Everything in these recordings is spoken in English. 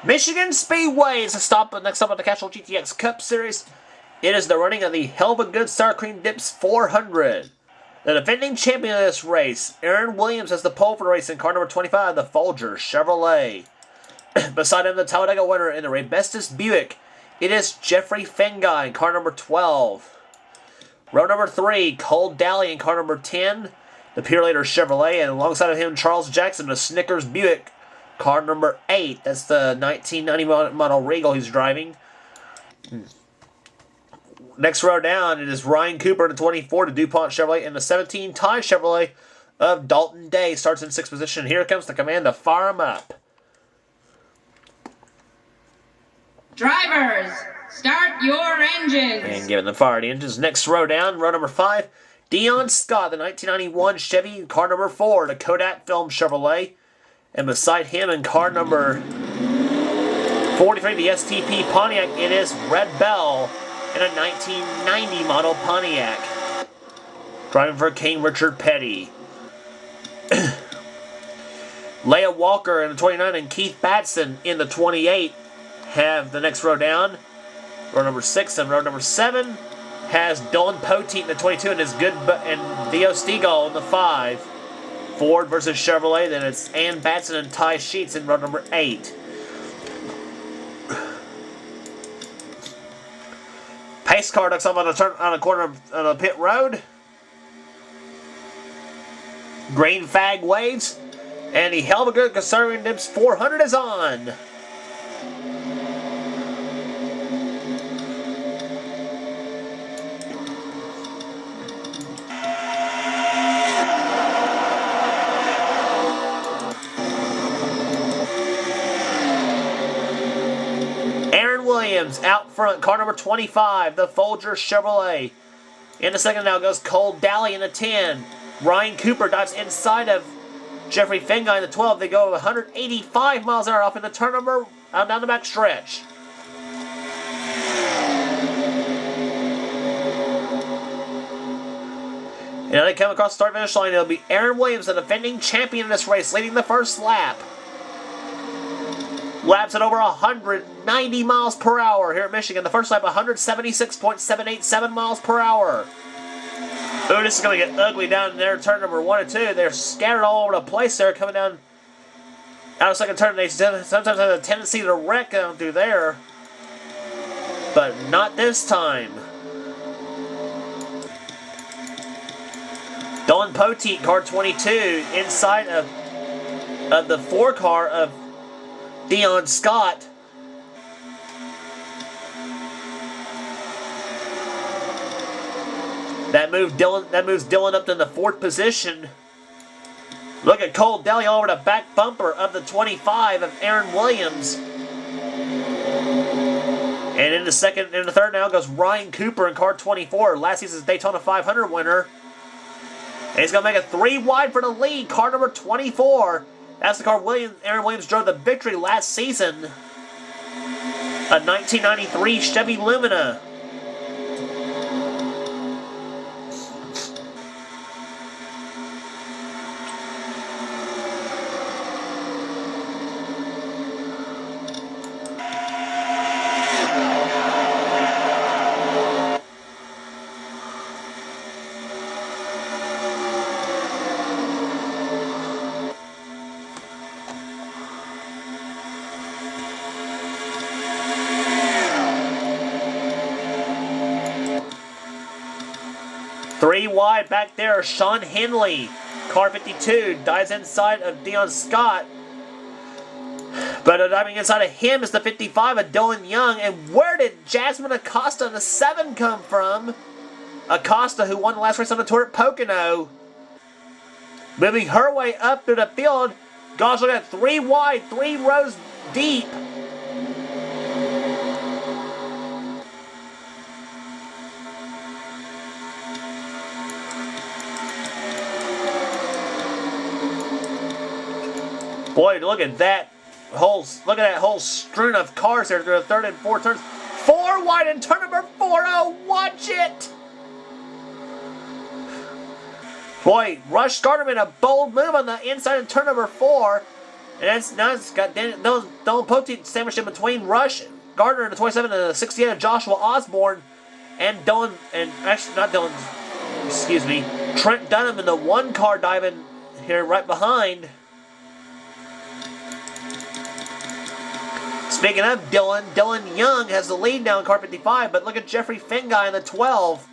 Michigan Speedway is next stop on the Castrol GTX Cup Series. It is the running of the Heluva Good Sour Cream Dips 400. The defending champion of this race, Aaron Williams, has the pole for the race in car number 25, the Folger Chevrolet. Beside him, the Talladega winner in the Rebestis Buick, it is Jeffrey Fengai in car number 12. Row number 3, Cole Daly in car number 10, the Purelator Chevrolet, and alongside of him, Charles Jackson, the Snickers Buick, car number 8. That's the 1990 model Regal he's driving. Next row down, it is Ryan Cooper in the 24, the DuPont Chevrolet, and the 17 Ty Chevrolet of Dalton Day starts in 6th position. Here comes the command to fire him up. Drivers, start your engines. And giving the fire the engines. Next row down, row number 5, Dion Scott, the 1991 Chevy, car number 4, the Kodak Film Chevrolet. And beside him in car number 43, the STP Pontiac, it is Red Bell in a 1990 model Pontiac. Driving for King Richard Petty. Leia Walker in the 29 and Keith Batson in the 28 have the next row down. Row number 6 and row number 7 has Dylan Poteet in the 22 and is good and Theo Stegall in the 5. Ford versus Chevrolet, then it's Ann Batson and Ty Sheets in row number 8. Pace car ducks up on the corner of the pit road. Green fag waves, and the Heluva Good Sour Cream Dips 400 is on. Williams out front, car number 25, the Folger Chevrolet. In the second now goes Cole Daly in the 10. Ryan Cooper dives inside of Jeffrey Fengai in the 12. They go 185 miles an hour off in the turn number down the back stretch. And now they come across the start finish line. It'll be Aaron Williams, the defending champion in this race, leading the first lap. Laps at over 190 miles per hour here at Michigan. The first lap, 176.787 miles per hour. Ooh, this is going to get ugly down there, turn number 1 and 2. They're scattered all over the place there, coming down out of second turn. They sometimes have a tendency to wreck down through there, but not this time. Dylan Poteet, car 22, inside of the 4 car of Dion Scott. That moves Dylan up to the 4th position. Look at Cole Daly all over the back bumper of the 25 of Aaron Williams. And in the third now goes Ryan Cooper in car 24, last season's Daytona 500 winner. And he's going to make a 3 wide for the lead, car number 24. That's the car Aaron Williams drove the victory last season. A 1993 Chevy Lumina. Three wide back there, Sean Henley, car 52, dives inside of Dion Scott. But diving inside of him is the 55 of Dylan Young. And where did Jasmine Acosta, the 7, come from? Acosta, who won the last race on the tour at Pocono. Moving her way up through the field. Gosh, look at 3 wide, 3 rows deep. Boy, look at that whole strewn of cars there through the 3rd and 4th turns. 4 wide in turn number 4. Oh, watch it! Boy, Rush Gardner made a bold move on the inside in turn number 4. it's got Dylan Poteet sandwiched in between Rush Gardner in the 27 and the 68 of Joshua Osborne, and Dylan, and actually not Dylan, excuse me, Trent Dunham in the 1 car diving here right behind. Speaking of Dylan Young has the lead now in car 55, but look at Jeffrey Finguy in the 12.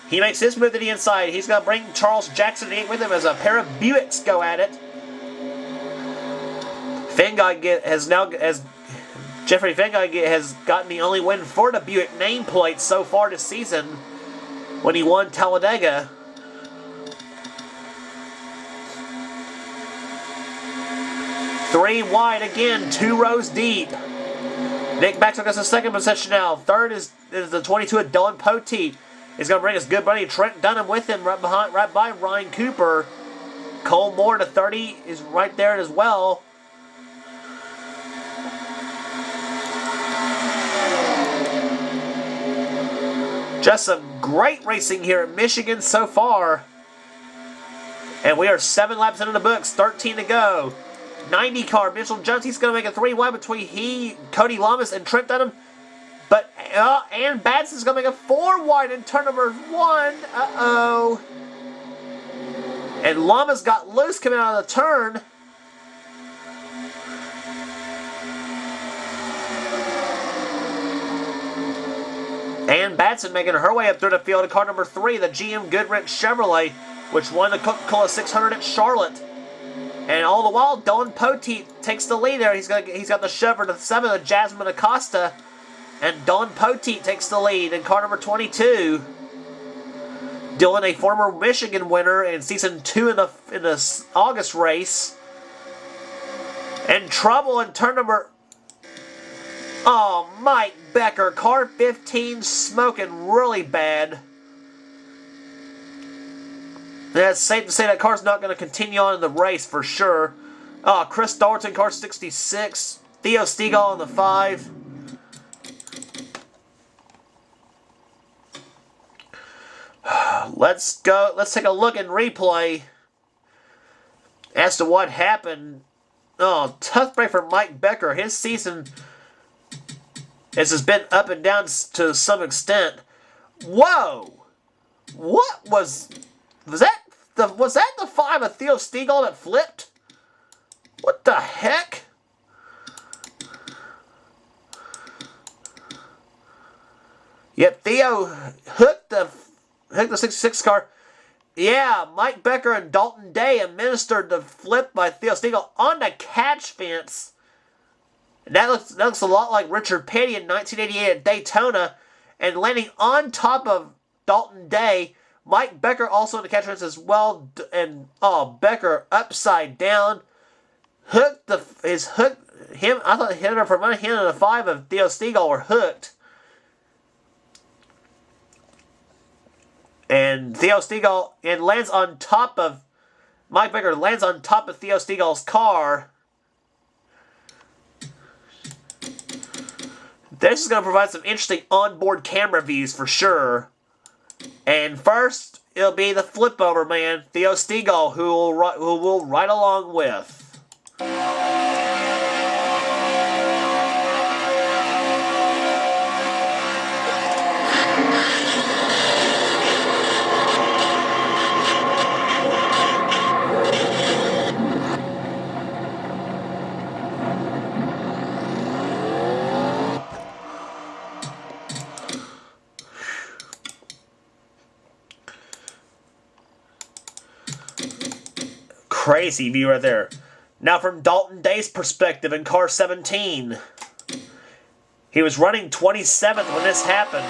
He makes his move to the inside. He's going to bring Charles Jackson in with him as a pair of Buicks go at it. Jeffrey Finguy has gotten the only win for the Buick nameplate so far this season when he won Talladega. Three wide again, 2 rows deep. Nick Baxter gets the second position now. Third is the 22 of Dylan Poteet. He's going to bring his good buddy Trent Dunham with him right by Ryan Cooper. Cole Moore to 30 is right there as well. Just some great racing here at Michigan so far. And we are 7 laps into the books, 13 to go. 90 car, Mitchell Jones, he's going to make a 3 wide between Cody Lamas and Trent Dunham. But, Ann Badson's going to make a 4 wide in turn number 1. Uh-oh. And Lamas got loose coming out of the turn. Ann Batson making her way up through the field in car number 3, the GM Goodrich Chevrolet, which won the Coca-Cola 600 at Charlotte. And all the while, Dylan Poteet takes the lead there. He's got the Chevrolet to 7, the Jasmine Acosta. And Dylan Poteet takes the lead in car number 22. Dylan, a former Michigan winner in season 2 in the August race. And trouble in turn number... Oh, Mike Becker, car 15, smoking really bad. Yeah, it's safe to say that car's not going to continue on in the race for sure. Chris Dalton, car 66. Theo Stegall in the 5. Let's take a look and replay as to what happened. Oh, tough break for Mike Becker. His season has been up and down to some extent. Whoa! What was that? Was that the 5 of Theo Stegall that flipped? What the heck? Yep, Theo hooked the 66 car. Yeah, Mike Becker and Dalton Day administered the flip by Theo Stegall on the catch fence. And that looks a lot like Richard Petty in 1988 at Daytona, and landing on top of Dalton Day. Mike Becker also in the catch fence as well, and Becker upside down, I thought him and the 5 of Theo Stegall were hooked. And Mike Becker lands on top of Theo Stegall's car. This is going to provide some interesting onboard camera views for sure. And first, it'll be the flip over man, Theo Stegall, who will ride along with. Crazy view right there. Now from Dalton Day's perspective in car 17. He was running 27th when this happened.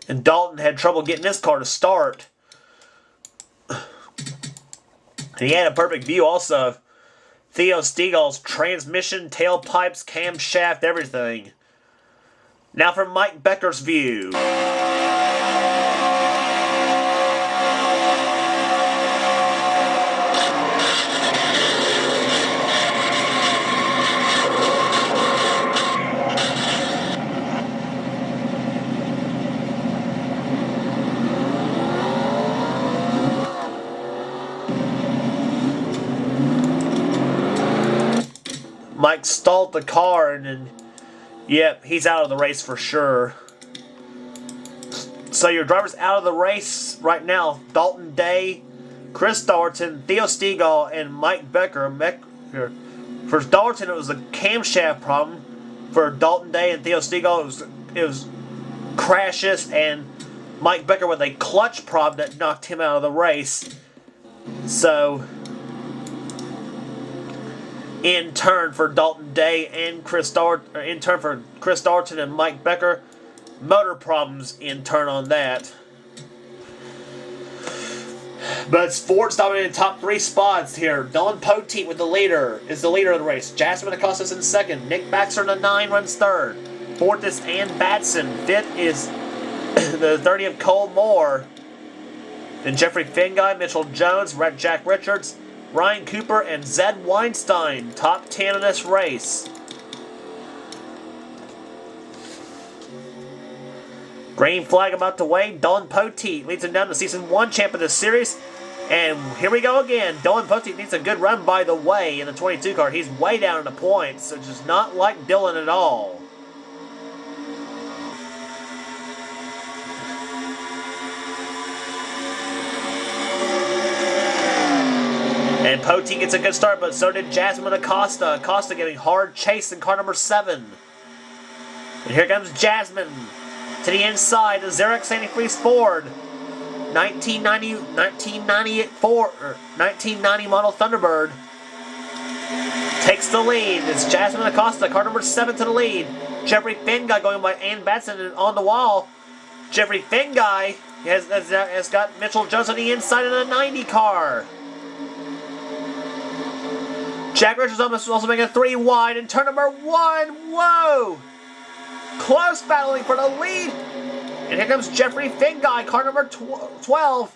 And Dalton had trouble getting his car to start. He had a perfect view also of Theo Stegall's transmission, tailpipes, camshaft, everything. Now from Mike Becker's view. Mike stalled the car, and then, yep, he's out of the race for sure. So your drivers out of the race right now: Dalton Day, Chris Dalton, Theo Stegall, and Mike Becker. For Dalton, it was a camshaft problem. For Dalton Day and Theo Stegall, it was crashes, and Mike Becker with a clutch problem that knocked him out of the race. So, in turn for Dalton Day and in turn for Chris Dalton and Mike Becker, motor problems in turn on that. But Ford's dominating top 3 spots here. Dylan Poteet with the leader is the leader of the race. Jasmine Acosta's in second. Nick Baxter in the 9 runs third. Fourth is Ann Batson. Fifth is the 30 of Cole Moore. Then Jeffrey Finguy, Mitchell Jones, Jack Richards, Ryan Cooper, and Zed Weinstein. Top 10 in this race. Green flag about to wave. Dylan Poteet leads him down to Season 1 champ of the series. And here we go again. Dylan Poteet needs a good run, by the way, in the 22 car. He's way down in the points, so just not like Dylan at all. And Poteet gets a good start, but so did Jasmine Acosta. Acosta getting hard chase in car number 7. And here comes Jasmine. To the inside, the Xerox Antifreeze Ford. 1990 model Thunderbird. Takes the lead. It's Jasmine Acosta, car number 7 to the lead. Jeffrey Finguy going by Ann Batson on the wall. Jeffrey Finguy has got Mitchell Jones on the inside of the 90 car. Jack Richards also making a 3 wide in turn number 1. Whoa! Close battling for the lead. And here comes Jeffrey Finguy, car number 12.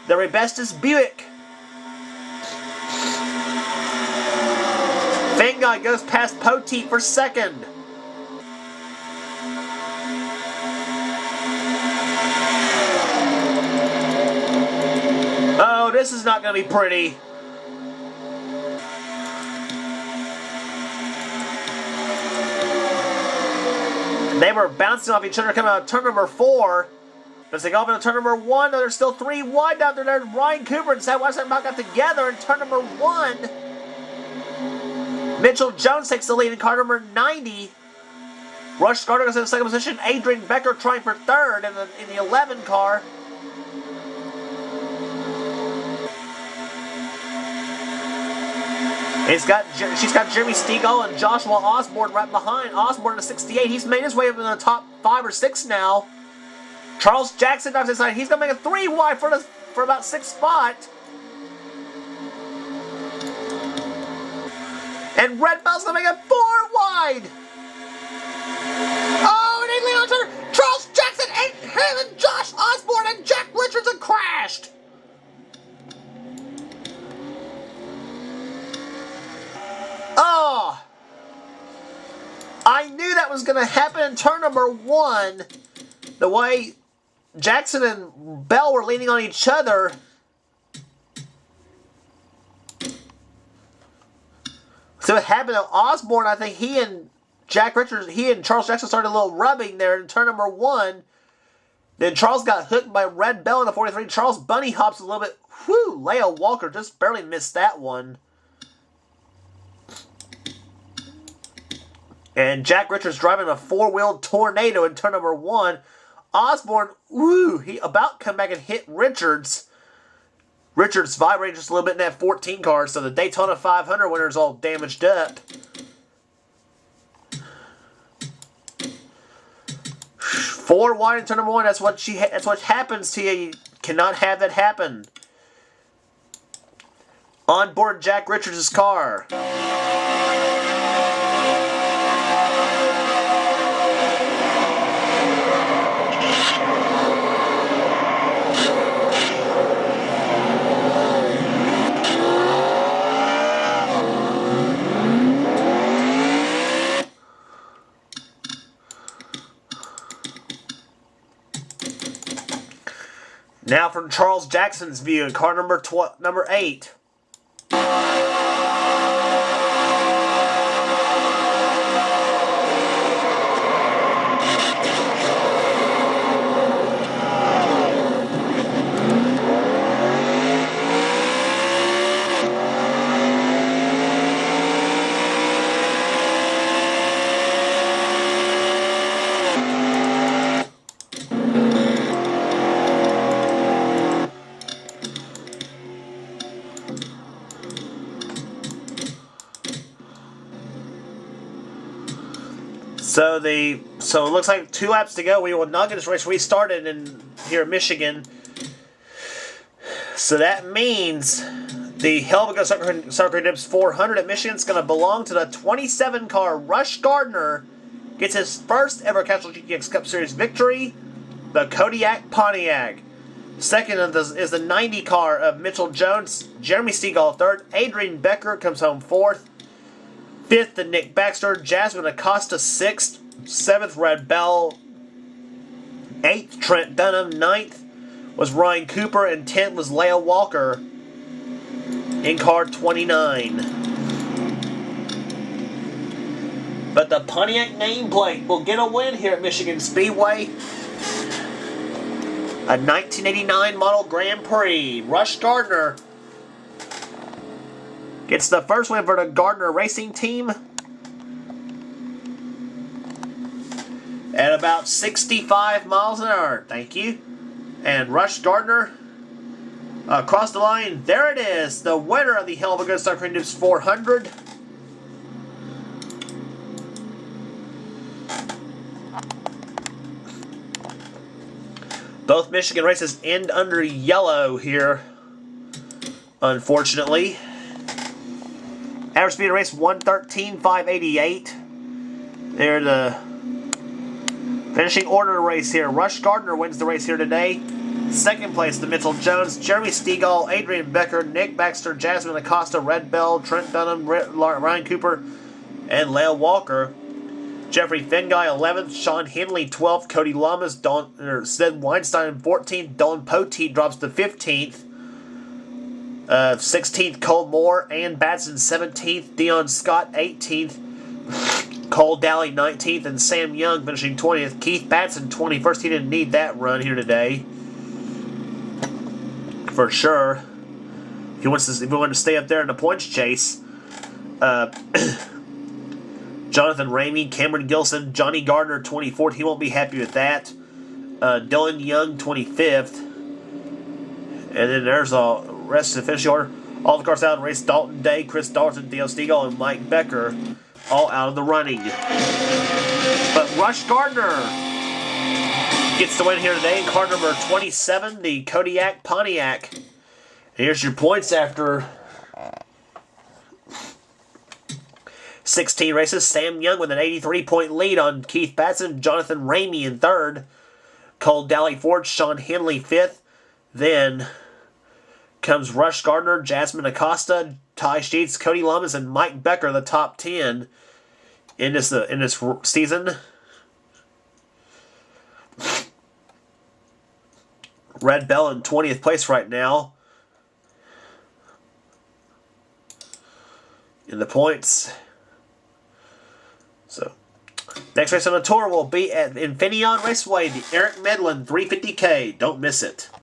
The Rebestis Buick. Finguy goes past Poteet for second. Oh, this is not going to be pretty. They were bouncing off each other coming out of turn number 4. As they go up into turn number 1, there's still 3 wide out there. There's Ryan Cooper and Sad Western got together in turn number 1. Mitchell Jones takes the lead in car number 90. Rush Gardner goes in second position. Adrian Becker trying for third in the 11 car. She's got Jeremy Stegall and Joshua Osborne right behind. Osborne to 68. He's made his way up in the top 5 or 6 now. Charles Jackson drives inside. He's going to make a 3 wide for about 6th spot. And Red Bell's going to make a 4 wide. Oh, and they lean on each other. Charles Jackson and him and Josh Osborne and Jack Richards have crashed. Oh! I knew that was going to happen in turn number 1. The way Jackson and Bell were leaning on each other. So it happened to Osborne. I think he and Charles Jackson started a little rubbing there in turn number 1. Then Charles got hooked by Red Bell in the 43. Charles bunny hops a little bit. Whew, Leo Walker just barely missed that one. And Jack Richards driving a 4-wheeled Tornado in turn number 1. Osborne, he about come back and hit Richards. Richards vibrated just a little bit in that 14 car, so the Daytona 500 winner is all damaged up. Four wide in turn number 1. That's what happens to you. You cannot have that happen. On board Jack Richards' car. Now from Charles Jackson's view in car number 8. So it looks like 2 laps to go. We will not get this race restarted here in Michigan. So that means the Heluva Star Cream Dips 400 at Michigan is going to belong to the 27 car. Rush Gardner gets his first ever Castrol GTX Cup Series victory. The Kodiak Pontiac. Second is the 90 car of Mitchell Jones. Jeremy Stegall third. Adrian Becker comes home fourth. Fifth, the Nick Baxter. Jasmine Acosta sixth. Seventh, Red Bell. Eighth, Trent Dunham. Ninth was Ryan Cooper. And 10th was Leah Walker in car 29. But the Pontiac nameplate will get a win here at Michigan Speedway. A 1989 model Grand Prix. Rush Gardner gets the first win for the Gardner Racing Team at about 65 miles an hour. Thank you. And Rush Gardner across the line. There it is. The winner of the Heluva Star Cream Dips 400. Both Michigan races end under yellow here, unfortunately. Average speed of race 113.588. There the finishing order of the race here. Rush Gardner wins the race here today. Second place, the Mitchell Jones, Jeremy Stegall, Adrian Becker, Nick Baxter, Jasmine Acosta, Red Bell, Trent Dunham, Ryan Cooper, and Leah Walker. Jeffrey Finguy 11th, Sean Henley 12th, Cody Lamas, Sid Weinstein 14th, Don Poteet drops to 15th, 16th Cole Moore, Ann Batson 17th, Dion Scott 18th, Cole Daly 19th, and Sam Young finishing 20th. Keith Batson 21st. He didn't need that run here today, for sure. If he wanted to stay up there in the points chase. Jonathan Ramey, Cameron Gilson, Johnny Gardner, 24th. He won't be happy with that. Dylan Young, 25th. And then there's the rest of the finish order. All the cars out in race. Dalton Day, Chris Dalton, Theo Stegall, and Mike Becker all out of the running. But Rush Gardner gets the win here today in car number 27, the Kodiak Pontiac. And here's your points after 16 races. Sam Young with an 83-point lead on Keith Batson. Jonathan Ramey in third. Cole Daly fourth. Sean Henley fifth. Then comes Rush Gardner, Jasmine Acosta, Ty Sheets, Cody Lamas, and Mike Becker, the top 10 in this season. Red Bell in 20th place right now in the points. So, next race on the tour will be at Infineon Raceway, the Eric Medlin 350K. Don't miss it.